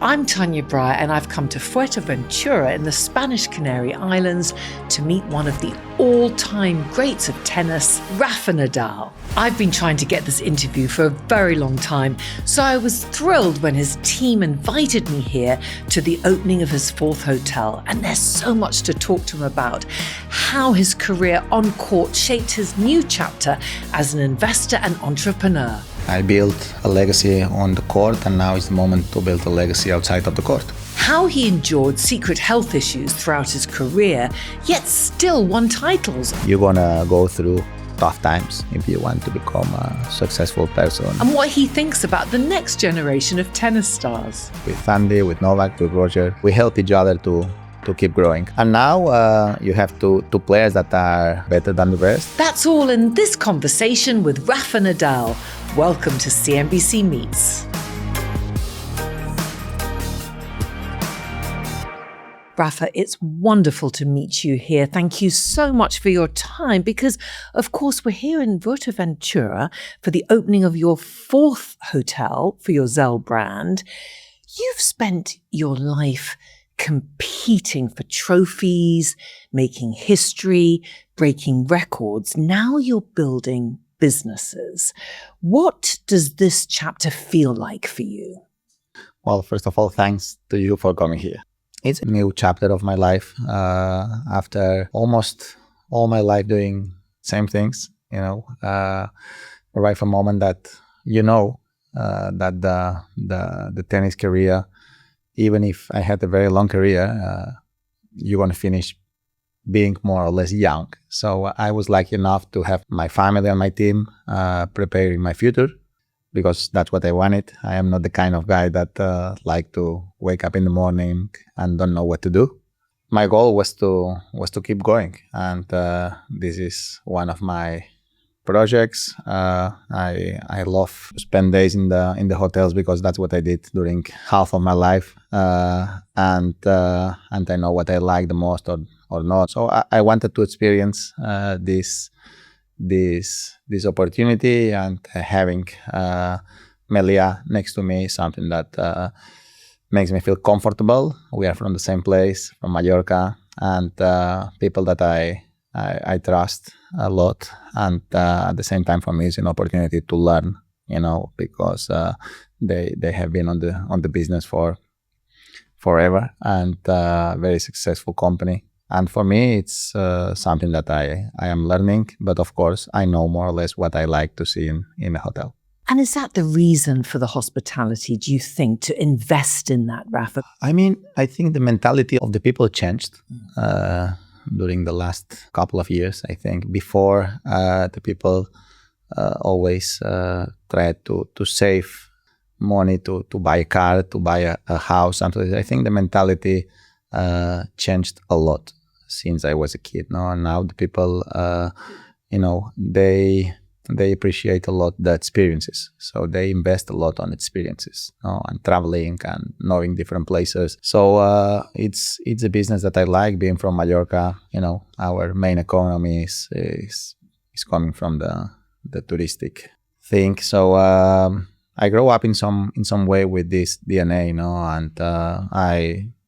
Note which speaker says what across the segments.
Speaker 1: I'm Tania Bryer, and I've come to Fuerteventura in the Spanish Canary Islands to meet one of the all-time greats of tennis, Rafa Nadal. I've been trying to get this interview for a very long time, so I was thrilled when his team invited me here to the opening of his fourth hotel. And there's so much to talk to him about: how his career on court shaped his new chapter as an investor and entrepreneur.
Speaker 2: I built a legacy on the court, and now is the moment to build a legacy outside of the court.
Speaker 1: How he endured secret health issues throughout his career, yet still won titles.
Speaker 2: You're gonna go through tough times if you want to become a successful person.
Speaker 1: And what he thinks about the next generation of tennis stars.
Speaker 2: With Andy, with Novak, with Roger, we help each other to keep growing. And now you have two players that are better than the rest.
Speaker 1: That's all in this conversation with Rafa Nadal. Welcome to CNBC Meets. Rafa, it's wonderful to meet you here. Thank you so much for your time because, of course, we're here in Fuerteventura for the opening of your fourth hotel for your Zell brand. You've spent your life competing for trophies, making history, breaking records. Now you're building businesses. What does this chapter feel like for you?
Speaker 2: Well, first of all, thanks to you for coming here. It's a new chapter of my life after almost all my life doing same things, right from the moment that that the tennis career, even if I had a very long career, you're going to finish being more or less young. So I was lucky enough to have my family and my team preparing my future, because that's what I wanted. I am not the kind of guy that like to wake up in the morning and don't know what to do. My goal was to keep going, and this is one of my projects. I love to spend days in the hotels because that's what I did during half of my life, and I know what I like the most or not. So I wanted to experience this opportunity, and having Meliá next to me is something that makes me feel comfortable. We are from the same place, from Mallorca, and people that I trust a lot, and at the same time for me it's an opportunity to learn, because they have been on the business for forever, and very successful company. And for me, it's something that I am learning, but of course, I know more or less what I like to see in a hotel.
Speaker 1: And is that the reason for the hospitality, do you think, to invest in that, Rafa?
Speaker 2: I mean, I think the mentality of the people changed during the last couple of years. I think before, the people always tried to save money to buy a car, to buy a house. And I think the mentality changed a lot since I was a kid. Now the people, they appreciate a lot the experiences. So they invest a lot on experiences, and traveling and knowing different places. So it's a business that I like. Being from Mallorca, our main economy is coming from the touristic thing. So I grew up in some way with this DNA, and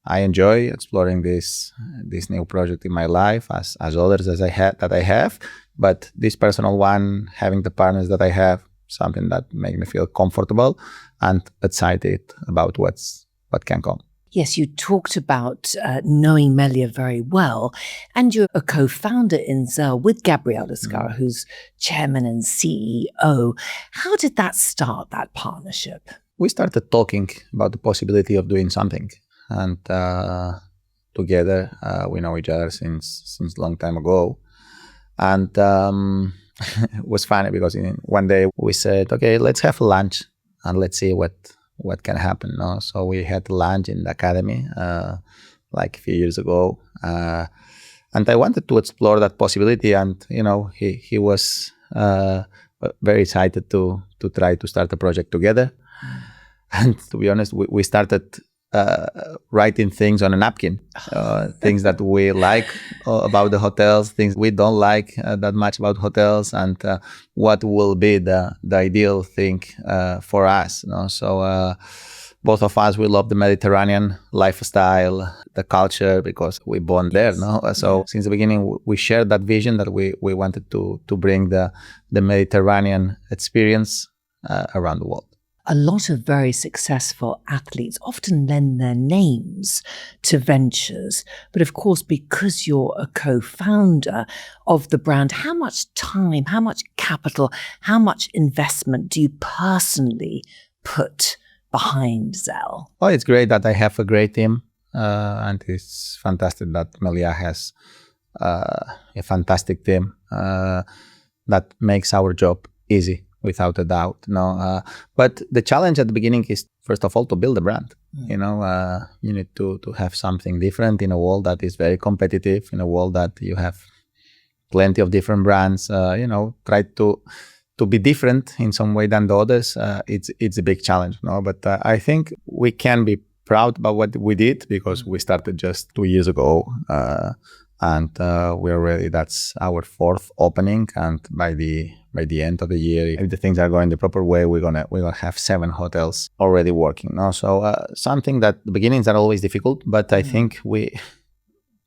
Speaker 2: I enjoy exploring this new project in my life as others that I have, but this personal one, having the partners that I have, something that make me feel comfortable and excited about what can come.
Speaker 1: Yes, you talked about knowing Meliá very well, and you're a co-founder in Zell with Gabriel Escarrer, who's chairman and CEO. How did that start, that partnership?
Speaker 2: We started talking about the possibility of doing something. And together, we know each other since a long time ago. And it was funny because one day we said, okay, let's have lunch and let's see what can happen. So we had lunch in the academy like a few years ago. And I wanted to explore that possibility. And, he was very excited to try to start a project together. And to be honest, we started writing things on a napkin, things that we like about the hotels, things we don't like that much about hotels, and what will be the ideal thing for us. So both of us, we love the Mediterranean lifestyle, the culture, because we born there, no? So since the beginning, we shared that vision that we wanted to bring the Mediterranean experience around the world.
Speaker 1: A lot of very successful athletes often lend their names to ventures. But of course, because you're a co-founder of the brand, how much time, how much capital, how much investment do you personally put behind Zell?
Speaker 2: Oh, it's great that I have a great team. And it's fantastic that Meliá has a fantastic team that makes our job easy. Without a doubt, no. But the challenge at the beginning is, first of all, to build a brand. You know, you need to have something different in a world that is very competitive, in a world that you have plenty of different brands. You know, try to be different in some way than the others. It's a big challenge, no. But I think we can be proud about what we did because we started just 2 years ago. And we already, that's our 4th opening, and by the end of the year, if the things are going the proper way, we're gonna have 7 hotels already working. No? So something that the beginnings are always difficult, but I think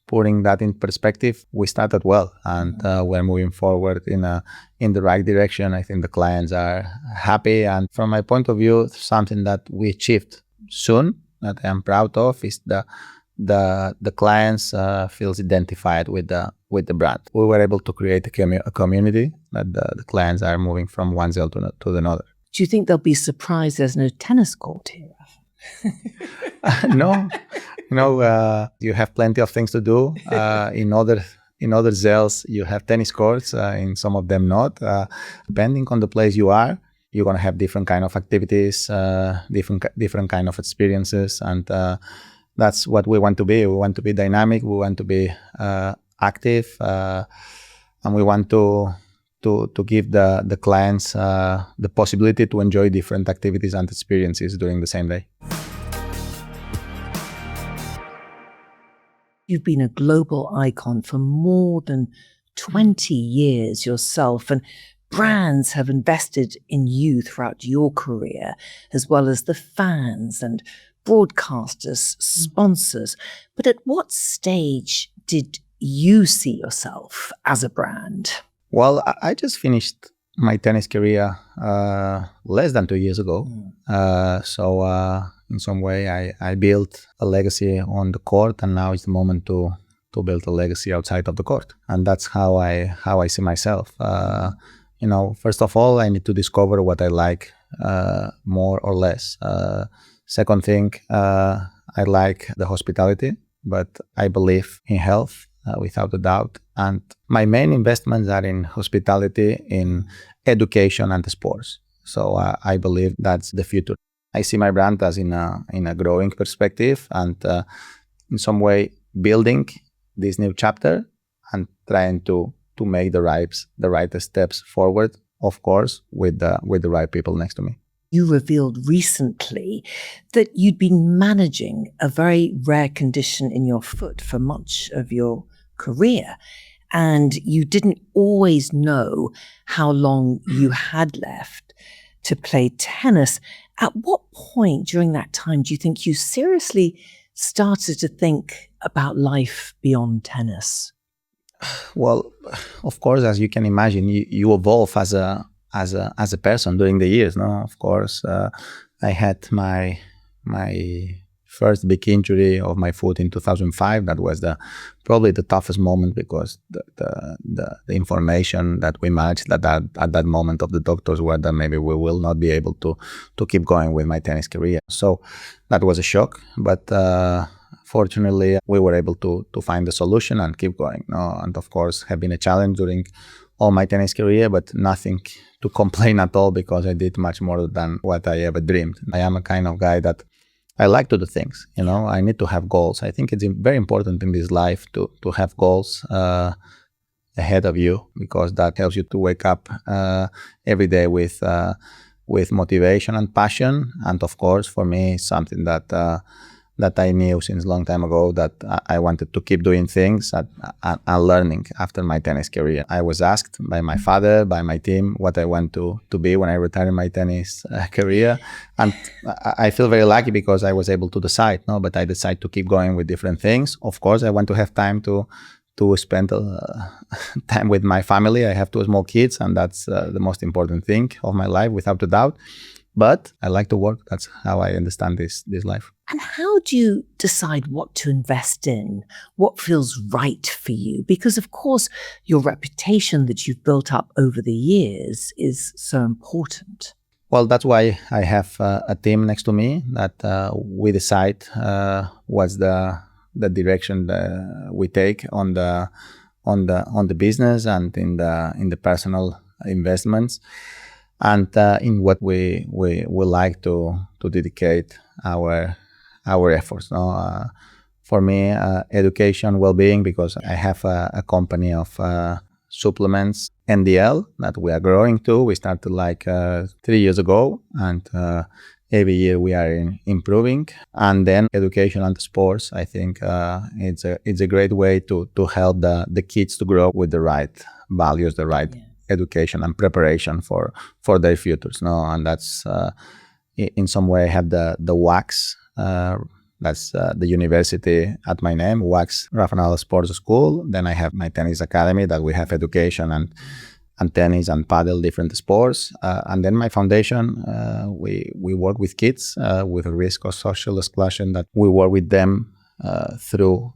Speaker 2: putting that in perspective, we started well, and we're moving forward in the right direction. I think the clients are happy, and from my point of view, something that we achieved soon that I'm proud of is the clients feels identified with the brand. We were able to create a community that the clients are moving from one Zell to another.
Speaker 1: Do you think they'll be surprised there's no tennis court here?
Speaker 2: No, you have plenty of things to do. In other Zells, you have tennis courts. In some of them, not. Depending on the place you are, you're gonna have different kind of activities, different kind of experiences, and that's what we want to be. We want to be dynamic. We want to be active, and we want to give the clients the possibility to enjoy different activities and experiences during the same day.
Speaker 1: You've been a global icon for more than 20 years yourself, and brands have invested in you throughout your career, as well as the fans and broadcasters, sponsors. But at what stage did you see yourself as a brand?
Speaker 2: Well, I just finished my tennis career less than 2 years ago. So in some way, I built a legacy on the court, and now it's the moment to build a legacy outside of the court. And that's how I see myself. You know, first of all, I need to discover what I like more or less. Second thing, I like the hospitality, but I believe in health without a doubt. And my main investments are in hospitality, in education, and sports. So I believe that's the future. I see my brand as in a growing perspective, and in some way building this new chapter and trying to make the right steps forward. Of course, with the right people next to me.
Speaker 1: You revealed recently that you'd been managing a very rare condition in your foot for much of your career, and you didn't always know how long you had left to play tennis. At what point during that time do you think you seriously started to think about life beyond tennis?
Speaker 2: Well, of course, as you can imagine, you evolve as a person during the years. No, of course, I had my first big injury of my foot in 2005. That was probably the toughest moment, because the information that we managed at that moment of the doctors were that maybe we will not be able to keep going with my tennis career. So that was a shock, but fortunately we were able to find a solution and keep going. And of course, have been a challenge during all my tennis career, but nothing to complain at all, because I did much more than what I ever dreamed. I am a kind of guy that I like to do things, I need to have goals. I think it's very important in this life to have goals ahead of you, because that helps you to wake up every day with motivation and passion. And of course, for me, it's something that that I knew since a long time ago that I wanted to keep doing things and learning after my tennis career. I was asked by my father, by my team, what I want to be when I retire my tennis career. And I feel very lucky because I was able to decide, no, but I decided to keep going with different things. Of course, I want to have time to spend time with my family. I have 2 small kids, and that's the most important thing of my life, without a doubt. But I like to work. That's how I understand this life.
Speaker 1: And how do you decide what to invest in? What feels right for you? Because, of course, your reputation that you've built up over the years is so important.
Speaker 2: Well, that's why I have a team next to me that we decide what's the direction that we take on the business and in the personal investments. And in what we like to dedicate our efforts. No? For me, education, well-being, because I have a company of supplements, NDL, that we are growing to. We started like 3 years ago, and every year we are improving. And then education and sports, I think it's a great way to help the kids to grow with the right values, the right education and preparation for their futures. No, and that's in some way I have the WAX. That's the university at my name, WAX Rafa Nadal Sports School. Then I have my tennis academy that we have education and tennis and paddle, different sports. And then my foundation, we work with kids with a risk of social exclusion, that we work with them through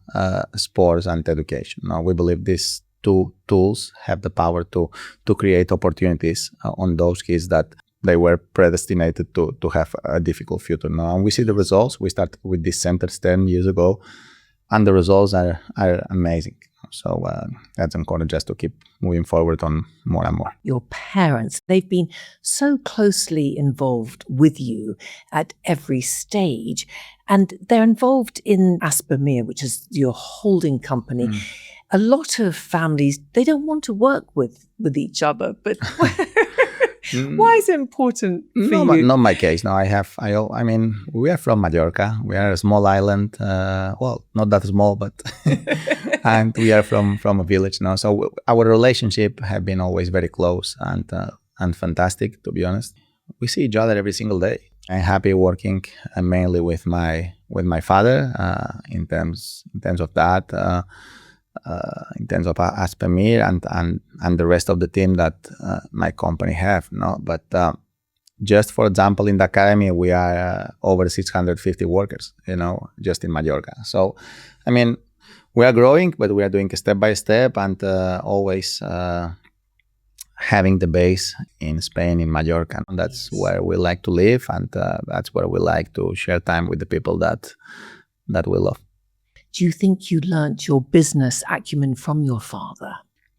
Speaker 2: sports and education. Now, we believe these 2 tools have the power to create opportunities on those kids that they were predestinated to have a difficult future. Now, and we see the results. We started with these centers 10 years ago, and the results are amazing. So that's encouraged us to keep moving forward on more and more.
Speaker 1: Your parents, they've been so closely involved with you at every stage, and they're involved in Aspermere, which is your holding company. A lot of families, they don't want to work with each other, but why is it important for you?
Speaker 2: Not my case. No, I mean, we are from Mallorca. We are a small island. Well, not that small, but and we are from a village now. So our relationship have been always very close and fantastic, to be honest. We see each other every single day. I'm happy working mainly with my father in terms of that. In terms of Aspermere and the rest of the team that my company have. No, but just for example, in the academy we are over 650 workers. Just in Mallorca. So, I mean, we are growing, but we are doing step by step, and always having the base in Spain, in Mallorca. And that's where we like to live, and that's where we like to share time with the people that we love.
Speaker 1: Do you think you learnt your business acumen from your father?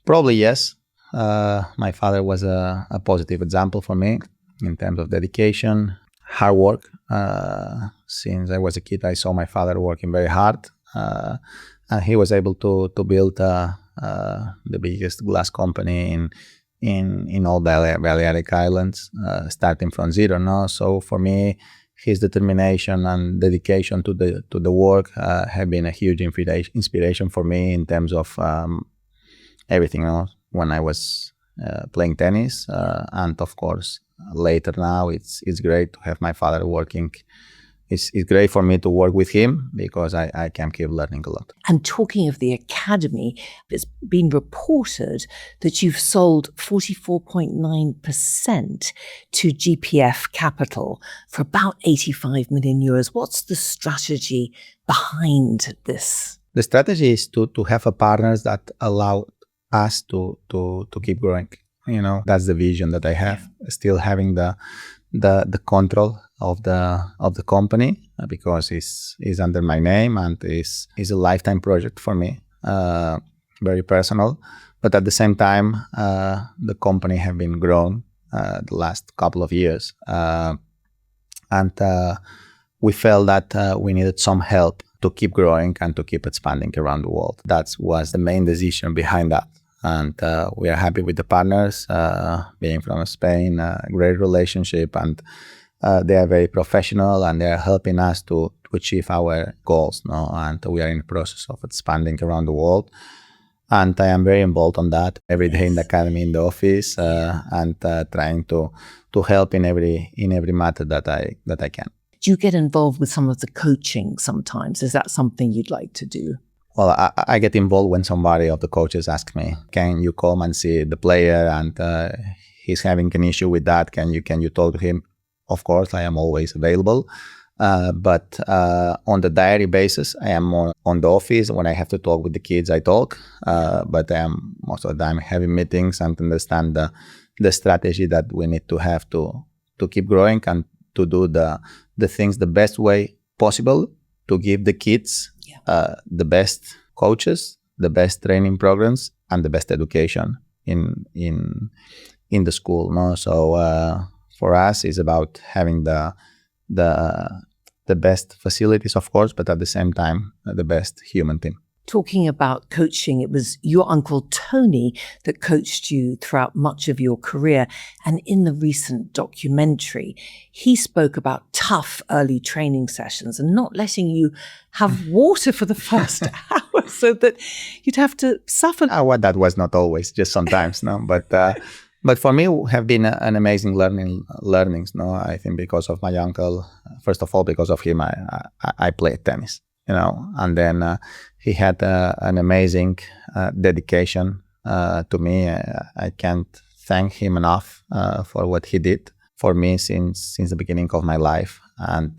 Speaker 2: Probably yes. My father was a positive example for me in terms of dedication, hard work. Since I was a kid, I saw my father working very hard, and he was able to build the biggest glass company in all Balearic Islands, starting from zero. No, so for me, his determination and dedication to the work have been a huge inspiration for me in terms of everything else. When I was playing tennis, and of course later now, it's great to have my father working. It's great for me to work with him because I can keep learning a lot.
Speaker 1: And talking of the academy, it's been reported that you've sold 44.9% to GPF Capital for about 85 million euros. What's the strategy behind this?
Speaker 2: The strategy is to have a partners that allow us to keep growing. That's the vision that I have. Still having the control of the company, because it's under my name and is a lifetime project for me, very personal. But at the same time, the company have been grown the last couple of years, and we felt that we needed some help to keep growing and to keep expanding around the world. That was the main decision behind that. And we are happy with the partners, being from Spain, a great relationship, and They are very professional and they are helping us to achieve our goals. No? And we are in the process of expanding around the world. And I am very involved on that every day in the academy, in the office, and trying to help in every matter that I can.
Speaker 1: Do you get involved with some of the coaching sometimes? Is that something you'd like to do?
Speaker 2: Well, I get involved when somebody of the coaches asks me, "Can you come and see the player and he's having an issue with that? Can you talk to him?" Of course, I am always available. But on the diary basis, I am more on the office. When I have to talk with the kids, I talk. But I am most of the time having meetings and understand the strategy that we need to have to keep growing and to do the things the best way possible to give the kids the best coaches, the best training programs, and the best education in the school. No, so for us, it's about having the best facilities, of course, but at the same time, the best human team.
Speaker 1: Talking about coaching, it was your uncle Tony that coached you throughout much of your career. And in the recent documentary, he spoke about tough early training sessions and not letting you have water for the first hour so that you'd have to suffer.
Speaker 2: Well, that was not always, just sometimes, no. But for me, have been an amazing learnings. No, I think because of my uncle. First of all, because of him, I played tennis. And then he had an amazing dedication to me. I can't thank him enough for what he did for me since the beginning of my life. And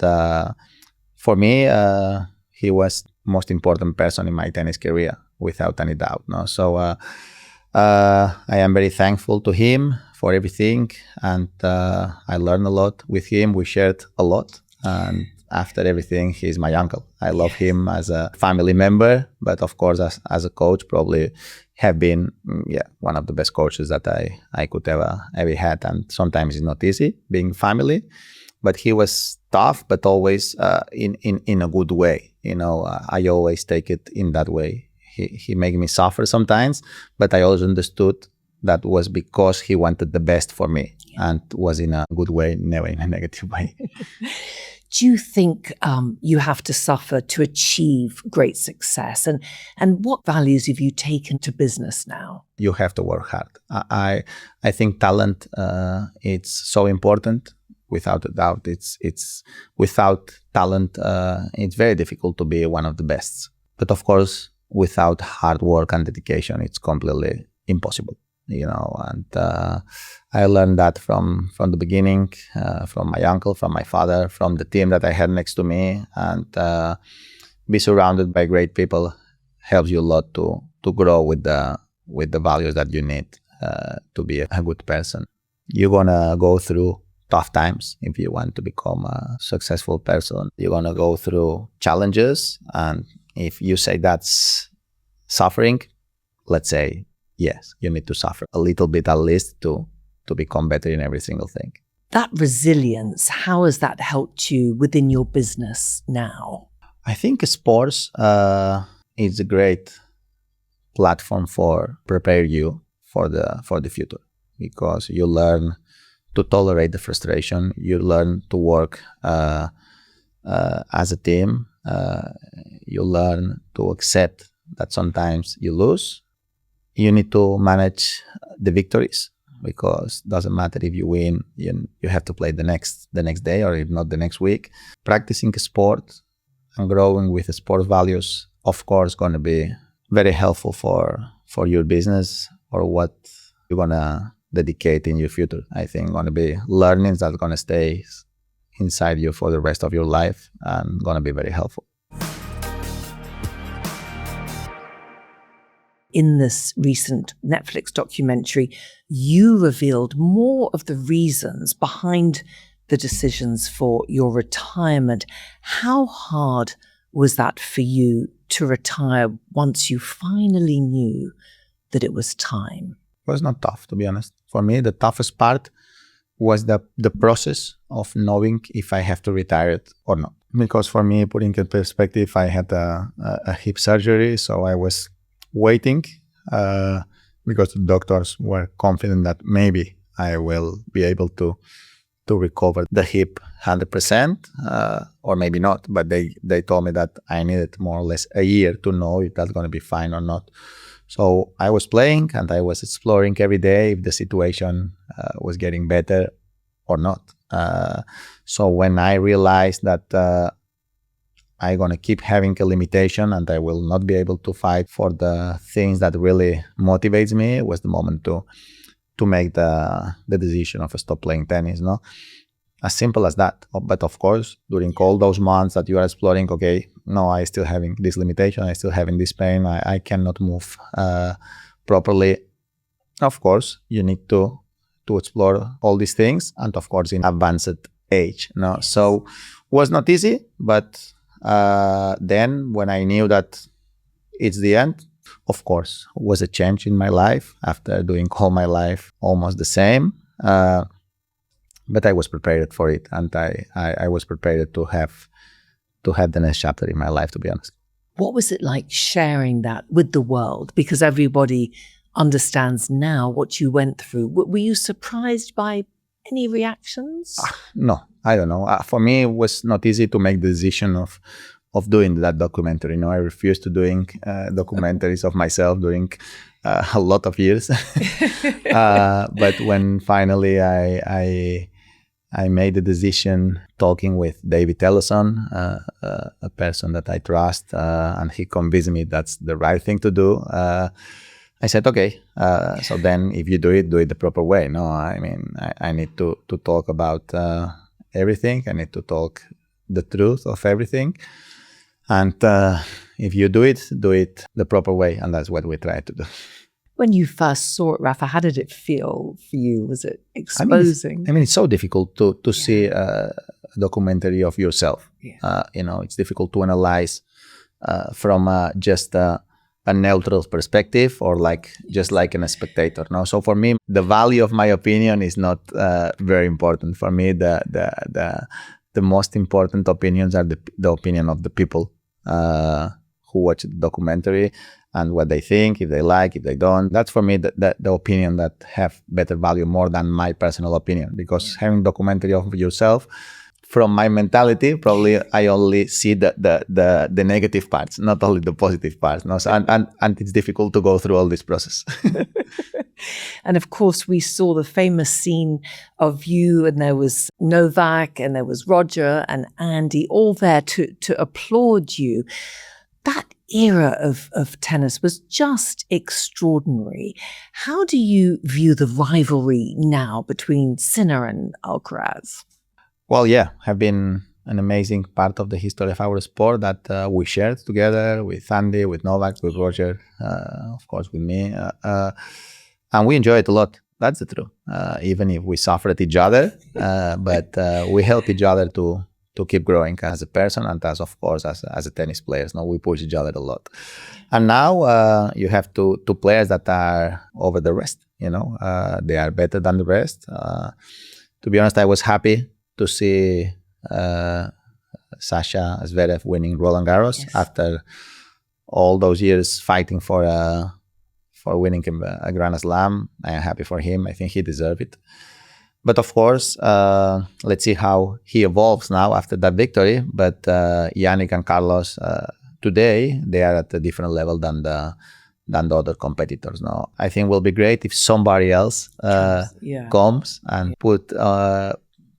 Speaker 2: for me, he was most important person in my tennis career, without any doubt. No, so I am very thankful to him for everything, and I learned a lot with him. We shared a lot, and after everything, he's my uncle. I love him as a family member, but of course, as a coach, probably have been one of the best coaches that I could ever had. And sometimes it's not easy being family, but he was tough, but always in a good way. I always take it in that way. He made me suffer sometimes, but I always understood that was because he wanted the best for me and was in a good way, never in a negative way.
Speaker 1: Do you think you have to suffer to achieve great success? And what values have you taken to business now?
Speaker 2: You have to work hard. I think talent it's so important. Without a doubt, it's without talent, it's very difficult to be one of the best. But of course, without hard work and dedication, it's completely impossible. And I learned that from the beginning, from my uncle, from my father, from the team that I had next to me, and be surrounded by great people helps you a lot to grow with the values that you need to be a good person. You're gonna go through tough times if you want to become a successful person. You're gonna go through challenges, and if you say that's suffering, let's say yes, you need to suffer a little bit at least to become better in every single thing.
Speaker 1: That resilience, how has that helped you within your business now?
Speaker 2: I think sports is a great platform for prepare you for the future, because you learn to tolerate the frustration. You learn to work as a team. You learn to accept that sometimes you lose. You need to manage the victories, because it doesn't matter if you win, you have to play the next day, or if not the next week. Practicing a sport and growing with the sport values, of course, going to be very helpful for your business or what you're going to dedicate in your future. I think going to be learnings that are going to stay inside you for the rest of your life and going to be very helpful.
Speaker 1: In this recent Netflix documentary, you revealed more of the reasons behind the decisions for your retirement. How hard was that for you to retire once you finally knew that it was time?
Speaker 2: It was not tough, to be honest. For me, the toughest part was the process of knowing if I have to retire it or not. Because for me, putting in perspective, I had a hip surgery, so I was waiting because the doctors were confident that maybe I will be able to recover the hip 100%, or maybe not. But they told me that I needed more or less a year to know if that's going to be fine or not. So I was playing and I was exploring every day if the situation was getting better or not. So when I realized that I'm going to keep having a limitation and I will not be able to fight for the things that really motivates me, it was the moment to make the decision of stop playing tennis. No, as simple as that. But of course, during all those months that you are exploring, okay, no, I still having this limitation, I still having this pain, I cannot move properly. Of course, you need to explore all these things, and of course in advanced age. No, so was not easy, but then when I knew that it's the end, of course, was a change in my life after doing all my life almost the same. But I was prepared for it, and I was prepared to have the next chapter in my life, to be honest.
Speaker 1: What was it like sharing that with the world? Because everybody understands now what you went through. Were you surprised by any reactions?
Speaker 2: No, I don't know. For me, it was not easy to make the decision of doing that documentary. You know, I refused to doing documentaries of myself during a lot of years. But when finally I made the decision, talking with David Ellison, a person that I trust, and he convinced me that's the right thing to do. I said, okay, so then if you do it the proper way. No, I mean, I need to talk about everything. I need to talk the truth of everything. And if you do it the proper way. And that's what we try to do.
Speaker 1: When you first saw it, Rafa, how did it feel for you? Was it exposing?
Speaker 2: I mean, it's so difficult to see a documentary of yourself.
Speaker 1: Yeah.
Speaker 2: You know, it's difficult to analyze from just a neutral perspective, or just like a spectator. No, so for me, the value of my opinion is not very important. For me, the most important opinions are the opinion of the people who watch the documentary and what they think, if they like, if they don't. That's for me the opinion that have better value more than my personal opinion, because having documentary of yourself, from my mentality, probably I only see the negative parts, not only the positive parts. No? So, and it's difficult to go through all this process.
Speaker 1: And of course, we saw the famous scene of you, and there was Novak, and there was Roger and Andy, all there to applaud you. That era of tennis was just extraordinary. How do you view the rivalry now between Sinner and Alcaraz?
Speaker 2: Well, yeah, have been an amazing part of the history of our sport that we shared together with Andy, with Novak, with Roger, of course, with me. And we enjoy it a lot. That's the truth. Even if we suffer at each other, but we help each other to keep growing as a person and as, of course, as a tennis players. No, we push each other a lot. And now you have two players that are over the rest. You know, they are better than the rest. To be honest, I was happy to see Sasha Zverev winning Roland Garros after all those years fighting for winning a Grand Slam. I am happy for him. I think he deserved it. But of course, let's see how he evolves now after that victory. But Yannick and Carlos, today, they are at a different level than the other competitors. Now, I think it will be great if somebody else comes and put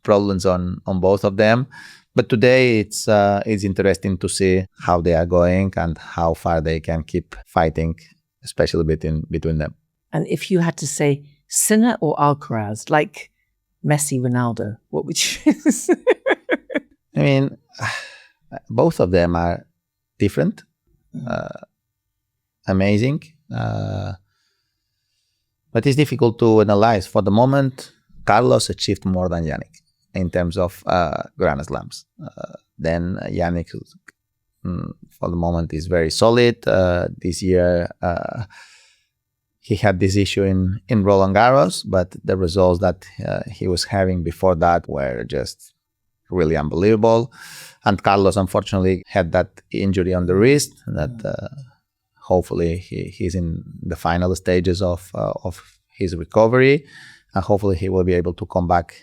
Speaker 2: problems on both of them. But today, it's interesting to see how they are going and how far they can keep fighting, especially between them.
Speaker 1: And if you had to say Sinner or Alcaraz, like Messi, Ronaldo, what would you choose?
Speaker 2: I mean, both of them are different, amazing, but it's difficult to analyze. For the moment, Carlos achieved more than Yannick in terms of Grand Slams. Then Yannick, for the moment, is very solid. This year, he had this issue in Roland Garros, but the results that he was having before that were just really unbelievable. And Carlos, unfortunately, had that injury on the wrist that hopefully he's in the final stages of his recovery. And hopefully he will be able to come back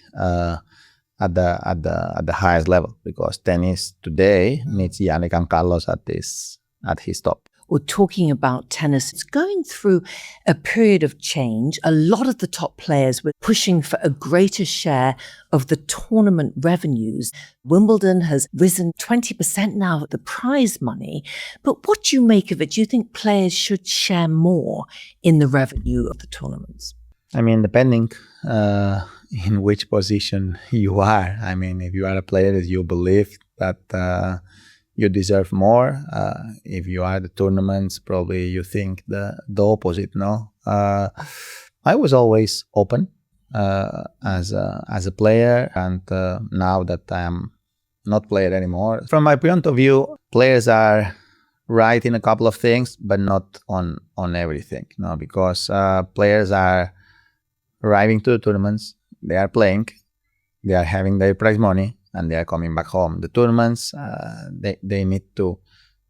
Speaker 2: at the highest level, because tennis today needs Yannick and Carlos at his top.
Speaker 1: Well, talking about tennis, it's going through a period of change. A lot of the top players were pushing for a greater share of the tournament revenues. Wimbledon has risen 20% now at the prize money. But what do you make of it? Do you think players should share more in the revenue of the tournaments?
Speaker 2: I mean, depending in which position you are. I mean, if you are a player that you believe that you deserve more. If you are the tournaments, probably you think the opposite, no? I was always open as a player, and now that I am not player anymore. From my point of view, players are right in a couple of things, but not on everything, no? Because players are arriving to the tournaments, they are playing, they are having their prize money, and they are coming back home. The tournaments, they need to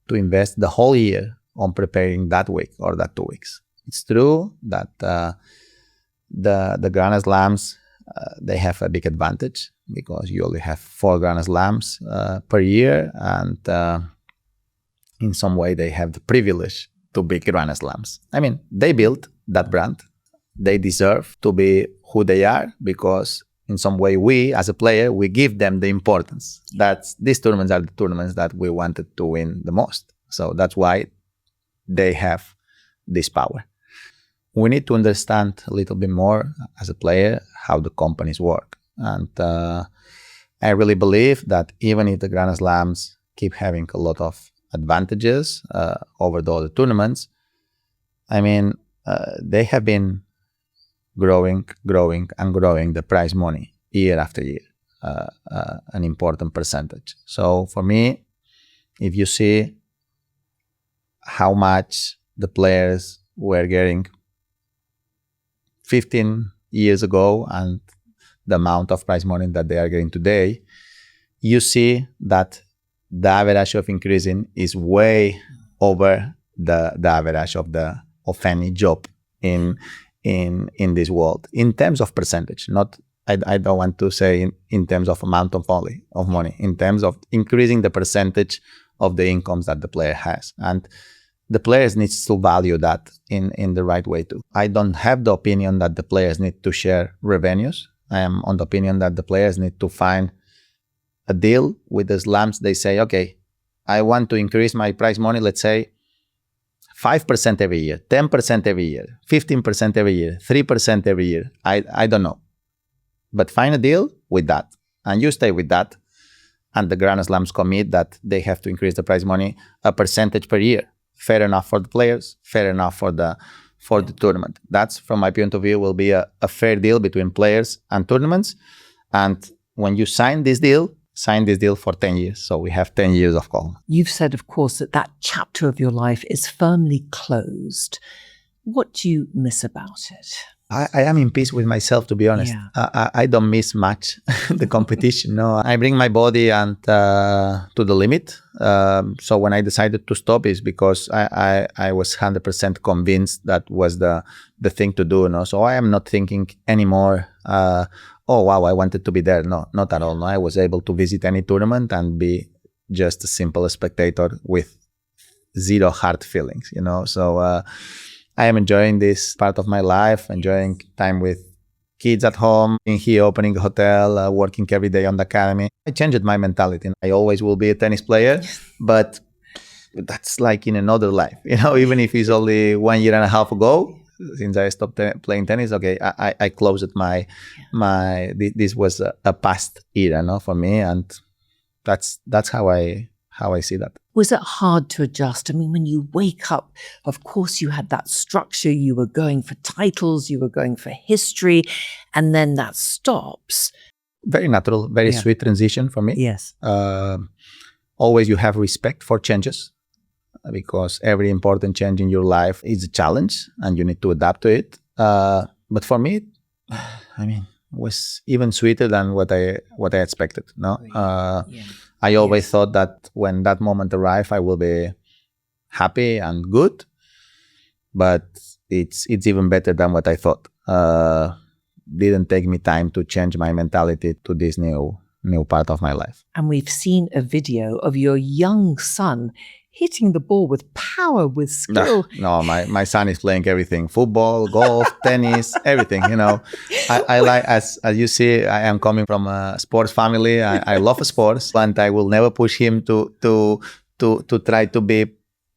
Speaker 2: invest the whole year on preparing that week or that 2 weeks. It's true that the Grand Slams, they have a big advantage because you only have 4 Grand Slams per year, and in some way they have the privilege to be Grand Slams. I mean, they built that brand. They deserve to be who they are because in some way, we, as a player, we give them the importance. These tournaments are the tournaments that we wanted to win the most. So that's why they have this power. We need to understand a little bit more as a player how the companies work. And I really believe that even if the Grand Slams keep having a lot of advantages over the other tournaments, I mean, they have been growing the prize money year after year, an important percentage. So for me, if you see how much the players were getting 15 years ago and the amount of prize money that they are getting today, you see that the average of increasing is way over the average of any job in this world, in terms of percentage. Not, I don't want to say in terms of amount of money, in terms of increasing the percentage of the incomes that the player has. And the players need to value that in the right way too. I don't have the opinion that the players need to share revenues. I am on the opinion that the players need to find a deal with the slams. They say, okay, I want to increase my prize money, let's say, 5% every year, 10% every year, 15% every year, 3% every year. I don't know. But find a deal with that, and you stay with that. And the Grand Slams commit that they have to increase the prize money a percentage per year. Fair enough for the players, fair enough for the tournament. That's, from my point of view, will be a fair deal between players and tournaments. And when you sign this deal for 10 years. So we have 10 years of call.
Speaker 1: You've said, of course, that chapter of your life is firmly closed. What do you miss about it?
Speaker 2: I am in peace with myself, to be honest.
Speaker 1: Yeah.
Speaker 2: I don't miss much the competition. No, I bring my body and to the limit. So when I decided to stop is because I was 100% convinced that was the thing to do. No, so I am not thinking anymore. Oh wow, I wanted to be there. No, not at all. No, I was able to visit any tournament and be just a simple spectator with zero hard feelings. So I am enjoying this part of my life, enjoying time with kids at home, being here, opening a hotel, working every day on the academy. I changed my mentality. I always will be a tennis player, but that's like in another life. Even if it's only 1 year and a half ago, since I stopped playing tennis, okay, I closed this was a past era, for me, and that's how I see that.
Speaker 1: Was it hard to adjust? I mean, when you wake up, of course, you had that structure. You were going for titles, you were going for history, and then that stops.
Speaker 2: Very natural, very sweet transition for me.
Speaker 1: Yes.
Speaker 2: Always you have respect for changes, because every important change in your life is a challenge and you need to adapt to it. But for me, I mean, it was even sweeter than what I expected. No, I always thought that when that moment arrived, I will be happy and good. But it's even better than what I thought. didn't take me time to change my mentality to this new part of my life.
Speaker 1: And we've seen a video of your young son hitting the ball with power, with skill.
Speaker 2: No, my son is playing everything: football, golf, tennis, everything. I like, as you see, I am coming from a sports family. I love sports, and I will never push him to try to be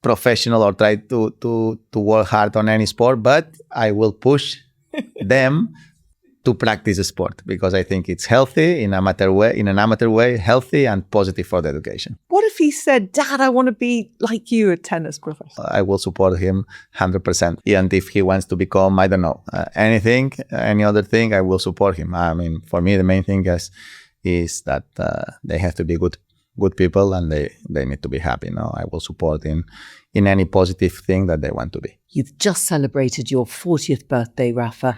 Speaker 2: professional or try to work hard on any sport, but I will push them to practice a sport because I think it's healthy in an amateur way, healthy and positive for the education.
Speaker 1: What if he said, "Dad, I want to be like you, a tennis professional"?
Speaker 2: I will support him 100%. And if he wants to become, I don't know, any other thing, I will support him. I mean, for me, the main thing is that they have to be good people and they need to be happy. I will support in any positive thing that they want to be.
Speaker 1: You've just celebrated your 40th birthday, Rafa.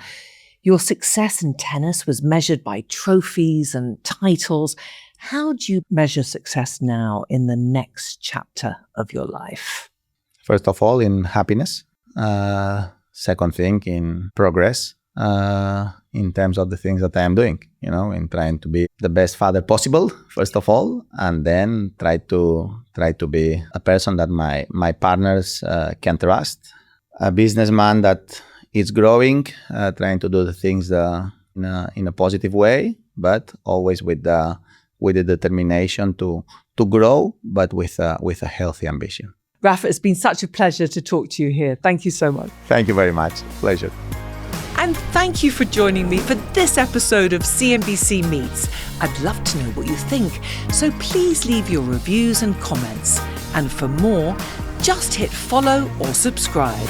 Speaker 1: Your success in tennis was measured by trophies and titles. How do you measure success now in the next chapter of your life?
Speaker 2: First of all, in happiness. Second thing, in progress. In terms of the things that I am doing, in trying to be the best father possible, first of all, and then try to be a person that my partners can trust, a businessman that is growing, trying to do the things in a positive way, but always with the determination to grow, but with a healthy ambition.
Speaker 1: Rafa, it's been such a pleasure to talk to you here. Thank you so much.
Speaker 2: Thank you very much. Pleasure.
Speaker 1: And thank you for joining me for this episode of CNBC Meets. I'd love to know what you think, so please leave your reviews and comments. And for more, just hit follow or subscribe.